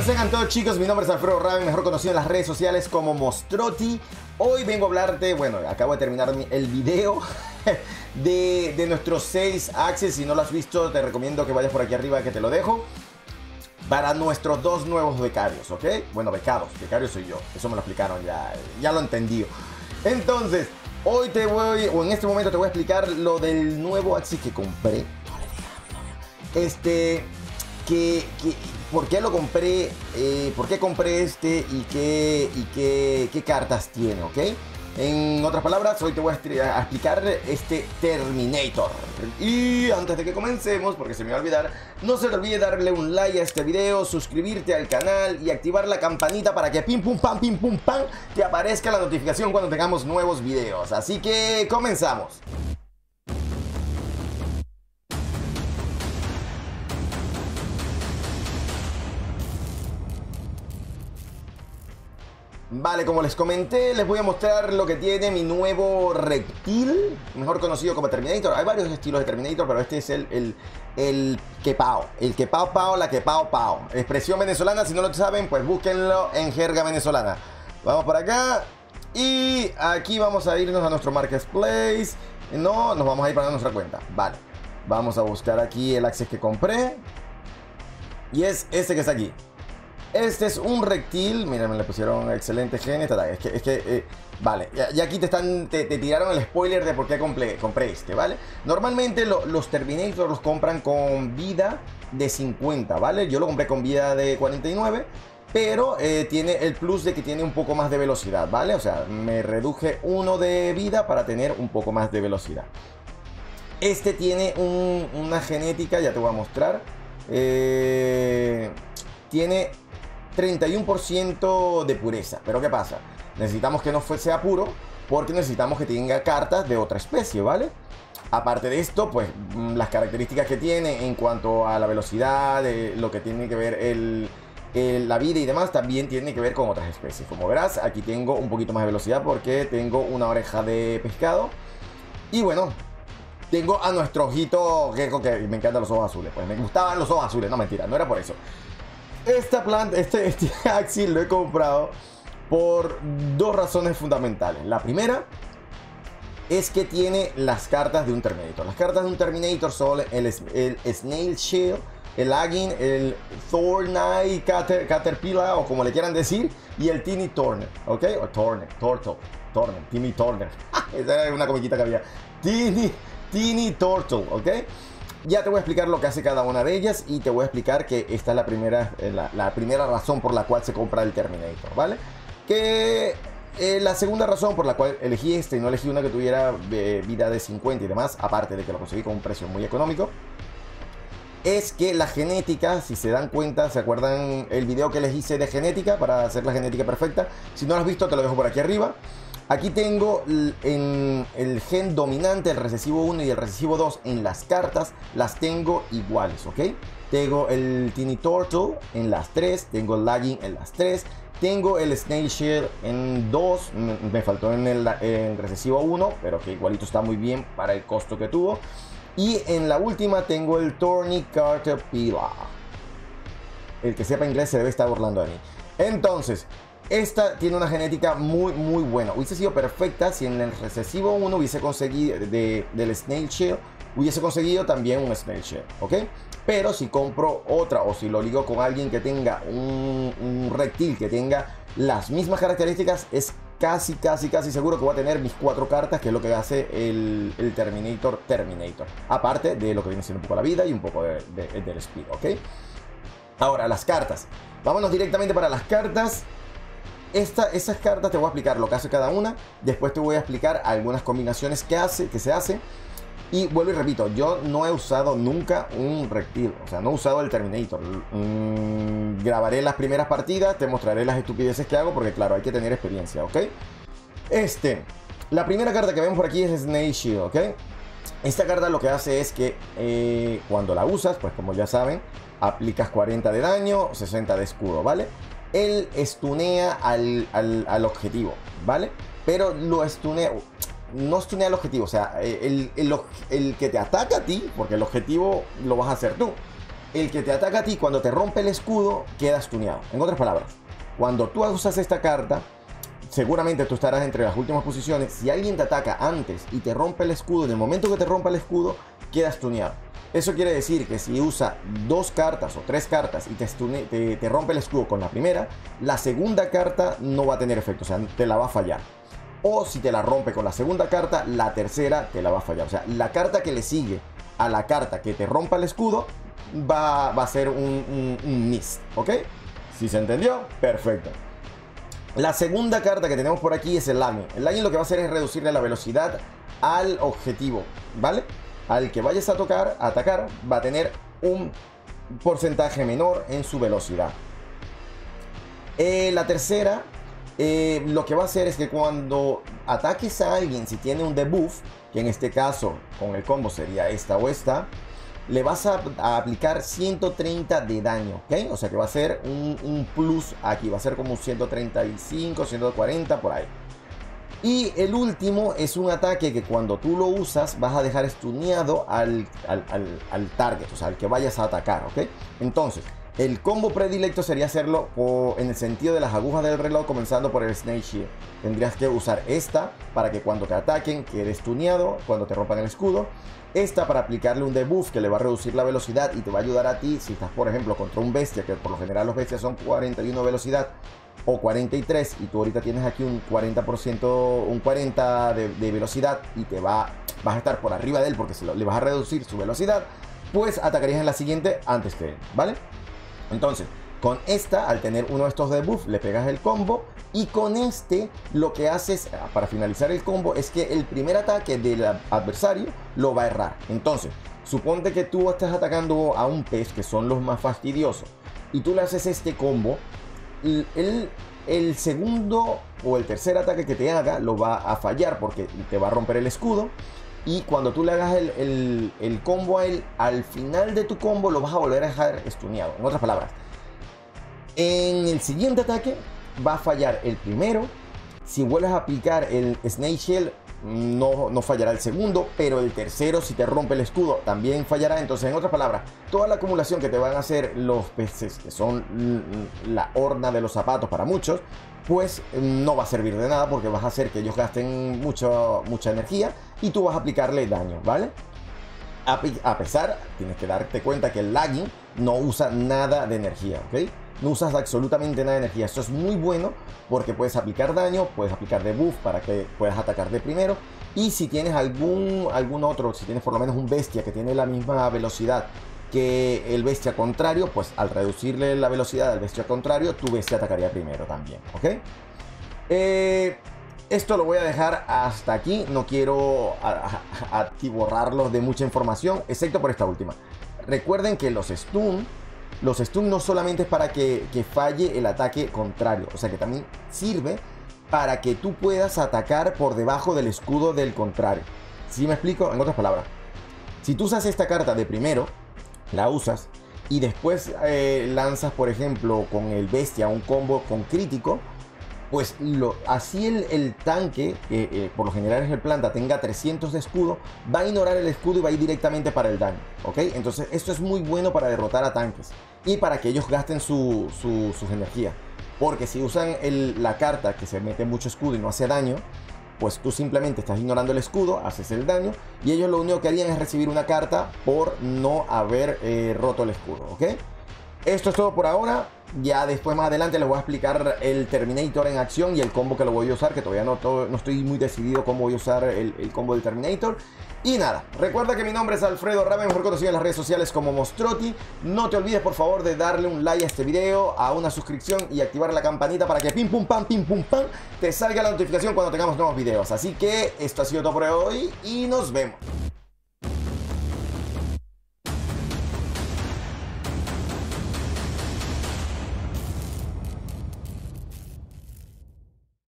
sean todos chicos, mi nombre es Alfredo Raven, mejor conocido en las redes sociales como Mostroti. Hoy vengo a hablarte, bueno, acabo de terminar el video de nuestros 6 axes. Si no lo has visto, te recomiendo que vayas por aquí arriba que te lo dejo. Para nuestros 2 nuevos becarios, ¿ok? Bueno, becarios soy yo, eso me lo explicaron, ya lo entendí. Entonces, hoy en este momento te voy a explicar lo del nuevo axis que compré. ¿Por qué lo compré? ¿Por qué compré este? ¿Y qué cartas tiene? ¿Ok? En otras palabras, hoy te voy a explicar este Terminator. Y antes de que comencemos, porque se me va a olvidar, no se te olvide darle un like a este video, suscribirte al canal y activar la campanita para que pim pum pam te aparezca la notificación cuando tengamos nuevos videos. Así que comenzamos. Vale, como les comenté, les voy a mostrar lo que tiene mi nuevo reptil, mejor conocido como Terminator. Hay varios estilos de Terminator, pero este es el Quepao. El Quepao Pao, la Quepao Pao. Expresión venezolana, si no lo saben, pues búsquenlo en jerga venezolana. Vamos por acá. Y aquí vamos a irnos a nuestro Marketplace. No, nos vamos a ir para nuestra cuenta. Vale, vamos a buscar aquí el access que compré. Y es este que está aquí. Este es un reptil, miren, me le pusieron excelente gen. Vale, ya aquí te tiraron el spoiler de por qué compré este, ¿vale? Normalmente los Terminator los compran con vida de 50, ¿vale? Yo lo compré con vida de 49, pero tiene el plus de que tiene un poco más de velocidad, ¿vale? O sea, me reduje 1 de vida para tener un poco más de velocidad. Este tiene una genética, ya te voy a mostrar. Tiene 31% de pureza. Pero ¿qué pasa? Necesitamos que no sea puro porque necesitamos que tenga cartas de otra especie, ¿vale? Aparte de esto, pues las características que tiene en cuanto a la velocidad, lo que tiene que ver la vida y demás, también tiene que ver con otras especies. Como verás, aquí tengo un poquito más de velocidad porque tengo una oreja de pescado. Y bueno, tengo a nuestro ojito gecko, que me encantan los ojos azules. Pues me gustaban los ojos azules, no mentira, no era por eso. Esta planta, este axis lo he comprado por 2 razones fundamentales. La primera es que tiene las cartas de un Terminator. Las cartas de un Terminator son el Snail Shell, el Agin, el Thorneye Caterpillar, o como le quieran decir, y el Timmy Turner, ¿ok? O Timmy Turner. Esa era una comiquita que había. Teeny Turtle, ¿ok? Ya te voy a explicar lo que hace cada una de ellas y te voy a explicar que esta es la primera razón por la cual se compra el Terminator, ¿vale? La segunda razón por la cual elegí este y no elegí una que tuviera vida de 50 y demás, aparte de que lo conseguí con un precio muy económico, es que la genética, si se dan cuenta, ¿se acuerdan el video que les hice de genética para hacer la genética perfecta? Si no lo has visto, te lo dejo por aquí arriba. Aquí tengo el gen dominante, el recesivo 1 y el recesivo 2 en las cartas, las tengo iguales, ¿ok? Tengo el Teeny Turtle en las 3, tengo el Lagging en las 3, tengo el Snail Shell en 2, me faltó en el recesivo 1, pero que igualito está muy bien para el costo que tuvo. Y en la última tengo el Thorny Caterpillar. El que sepa inglés se debe estar burlando de mí. Entonces, esta tiene una genética muy buena. Hubiese sido perfecta si en el recesivo 1 hubiese conseguido del Snail Shell, hubiese conseguido también un Snail Shell, ¿ok? Pero si compro otra o si lo ligo con alguien que tenga un reptil que tenga las mismas características, es casi seguro que voy a tener mis 4 cartas, que es lo que hace el Terminator. Aparte de lo que viene siendo un poco la vida y un poco del speed, ¿ok? Ahora, las cartas. Vámonos directamente para las cartas. Esas cartas te voy a explicar lo que hace cada una. Después te voy a explicar algunas combinaciones que se hacen. Y vuelvo y repito, yo no he usado nunca un reptil. O sea, no he usado el Terminator. Grabaré las primeras partidas, te mostraré las estupideces que hago, porque claro, hay que tener experiencia, ¿ok? La primera carta que vemos por aquí es Snail Shield, ¿ok? Esta carta lo que hace es que cuando la usas, pues como ya saben, aplicas 40 de daño, 60 de escudo, ¿vale? Él stunea al objetivo, ¿vale? Pero lo stunea, no stunea al objetivo, o sea, el que te ataca a ti, porque el objetivo lo vas a hacer tú. el que te ataca a ti cuando te rompe el escudo queda stuneado. En otras palabras, cuando tú usas esta carta, seguramente tú estarás entre las últimas posiciones. Si alguien te ataca antes y te rompe el escudo, en el momento que te rompa el escudo, queda stuneado. Eso quiere decir que si usa 2 cartas o 3 cartas y te rompe el escudo con la primera, la segunda carta no va a tener efecto, o sea, te la va a fallar. O si te la rompe con la segunda carta, la tercera te la va a fallar. O sea, la carta que le sigue a la carta que te rompa el escudo va a ser un miss, ¿ok? ¿Sí se entendió? Perfecto. La segunda carta que tenemos por aquí es el Lagging. El Lagging lo que va a hacer es reducirle la velocidad al objetivo, ¿vale? Al que vayas a atacar va a tener un porcentaje menor en su velocidad. La tercera, lo que va a hacer es que cuando ataques a alguien, si tiene un debuff, que en este caso con el combo sería esta o esta, le vas a aplicar 130 de daño, ¿ok? O sea que va a ser un plus aquí, va a ser como 135, 140 por ahí. Y el último es un ataque que cuando tú lo usas vas a dejar stuneado al target, o sea, al que vayas a atacar, ¿ok? Entonces, el combo predilecto sería hacerlo en el sentido de las agujas del reloj, comenzando por el Snake Shield. Tendrías que usar esta para que cuando te ataquen quede stuneado, cuando te rompan el escudo. Esta para aplicarle un debuff que le va a reducir la velocidad y te va a ayudar a ti si estás, por ejemplo, contra un bestia, que por lo general los bestias son 41 velocidad o 43, y tú ahorita tienes aquí un 40%, un 40 de velocidad y vas a estar por arriba de él porque le vas a reducir su velocidad, pues atacarías en la siguiente antes que él, ¿vale? Entonces, con esta, al tener uno de estos debuffs, le pegas el combo. Y con este, lo que haces para finalizar el combo es que el primer ataque del adversario lo va a errar. Entonces, suponte que tú estás atacando a un pez, que son los más fastidiosos, y tú le haces este combo. El segundo o el tercer ataque que te haga lo va a fallar porque te va a romper el escudo. Y cuando tú le hagas el combo a él, al final de tu combo lo vas a volver a dejar stuneado. En otras palabras, en el siguiente ataque va a fallar el primero. Si vuelves a aplicar el Snake Shell, no fallará el segundo, pero el tercero, si te rompe el escudo, también fallará. Entonces, en otras palabras, toda la acumulación que te van a hacer los peces, que son la horna de los zapatos para muchos, pues no va a servir de nada porque vas a hacer que ellos gasten mucha energía y tú vas a aplicarle daño, ¿vale? A pesar, tienes que darte cuenta que el Lagging no usa nada de energía, ¿ok? No usas absolutamente nada de energía. Esto es muy bueno porque puedes aplicar daño, puedes aplicar debuff para que puedas atacar de primero. Y si tienes algún otro, si tienes por lo menos un bestia que tiene la misma velocidad que el bestia contrario, pues al reducirle la velocidad al bestia contrario, tu bestia atacaría primero también, ¿ok? Esto lo voy a dejar hasta aquí. No quiero atiborrarlos de mucha información, excepto por esta última. Recuerden que los stun no solamente es para que falle el ataque contrario, o sea que también sirve para que tú puedas atacar por debajo del escudo del contrario. ¿Sí me explico? En otras palabras, si tú usas esta carta de primero, la usas y después lanzas, por ejemplo, con el bestia un combo con crítico, pues así el tanque, por lo general es el planta, tenga 300 de escudo, va a ignorar el escudo y va a ir directamente para el daño, ¿ok? Entonces esto es muy bueno para derrotar a tanques y para que ellos gasten sus energías. Porque si usan la carta que se mete mucho escudo y no hace daño, pues tú simplemente estás ignorando el escudo, haces el daño y ellos lo único que harían es recibir una carta por no haber roto el escudo, ¿ok? Esto es todo por ahora. Ya después más adelante les voy a explicar el Terminator en acción y el combo que lo voy a usar, que todavía no estoy muy decidido cómo voy a usar el combo del Terminator. Y nada, recuerda que mi nombre es Alfredo Raven, mejor conocido en las redes sociales como Mostroti. No te olvides por favor de darle un like a este video, a una suscripción y activar la campanita para que pim pum pam te salga la notificación cuando tengamos nuevos videos. Así que esto ha sido todo por hoy y nos vemos.